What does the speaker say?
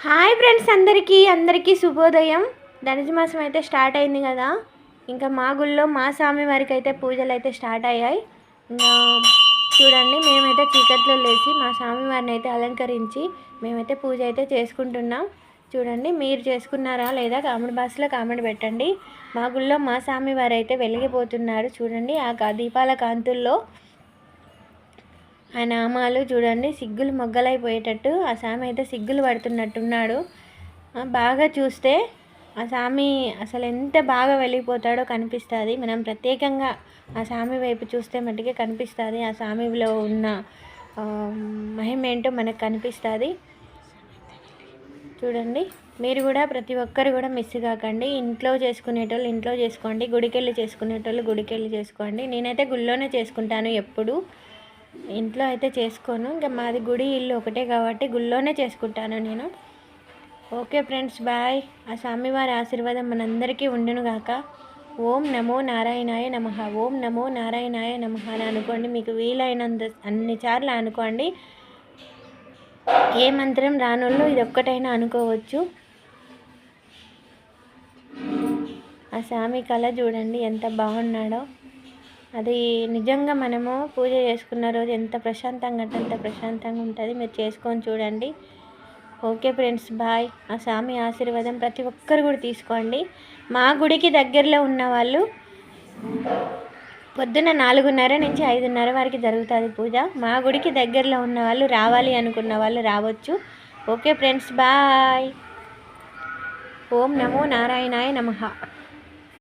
Hi friends, అందరికీ శుభోదయం. ధనుసు మాసం అయితే స్టార్ట్ అయింది కదా. ఇంకా మా గుళ్ళో మా స్వామి వారికి అయితే పూజలు అయితే స్టార్ట్ అయ్యాయి. ఇంకా చూడండి, మేమైతే చీకట్లో లేచి మా స్వామివారిని అయితే అలంకరించి మేమైతే పూజ అయితే చేసుకుంటున్నాం. చూడండి, మీరు చేసుకున్నారా లేదా కామెంట్ బాక్స్లో కామెంట్ పెట్టండి. మా గుళ్ళో మా స్వామివారు అయితే వెలిగిపోతున్నారు. చూడండి, ఆ దీపాల కాంతుల్లో ఆ నామాలు చూడండి, సిగ్గులు మొగ్గలైపోయేటట్టు ఆ స్వామి అయితే సిగ్గులు పడుతున్నట్టున్నాడు. బాగా చూస్తే ఆ స్వామి అసలు ఎంత బాగా వెళ్ళిపోతాడో కనిపిస్తుంది. మనం ప్రత్యేకంగా ఆ స్వామి వైపు చూస్తే మట్టుకే కనిపిస్తుంది. ఆ స్వామిలో ఉన్న మహిమ ఏంటో మనకు కనిపిస్తుంది. చూడండి, మీరు కూడా ప్రతి ఒక్కరు కూడా మిస్ కాకండి. ఇంట్లో చేసుకునేటోళ్ళు ఇంట్లో చేసుకోండి, గుడికెళ్ళి చేసుకునేటోళ్ళు గుడికెళ్ళి చేసుకోండి. నేనైతే గుళ్ళోనే చేసుకుంటాను, ఎప్పుడు ఇంట్లో అయితే చేసుకోను. ఇంకా మాది గుడి ఇల్లు ఒకటే కాబట్టి గుళ్ళోనే చేసుకుంటాను నేను. Okay friends, bye. ఆ స్వామివారి ఆశీర్వాదం మనందరికీ ఉండును గాక. ఓం నమో నారాయణాయ నమః, ఓం నమో నారాయణాయ నమః అని అనుకోండి. మీకు వీలైనంత అన్నిసార్లు అనుకోండి. ఏ మంత్రం రానోళ్ళు ఇది ఒక్కటైనా అనుకోవచ్చు. ఆ స్వామి కళ చూడండి ఎంత బాగున్నాడో. అది నిజంగా మనము పూజ చేసుకున్న రోజు ఎంత ప్రశాంతంగా అంటే అంత ప్రశాంతంగా ఉంటుంది. మీరు చేసుకొని చూడండి. Okay friends, bye. ఆ స్వామి ఆశీర్వాదం ప్రతి ఒక్కరు కూడా తీసుకోండి. మా గుడికి దగ్గరలో ఉన్న వాళ్ళు పొద్దున్న 4:30 నుంచి 5:30 వరకు జరుగుతుంది పూజ. మా గుడికి దగ్గరలో ఉన్న వాళ్ళు రావాలి అనుకున్న వాళ్ళు రావచ్చు. Okay friends, bye. ఓం నమో నారాయణాయ నమః.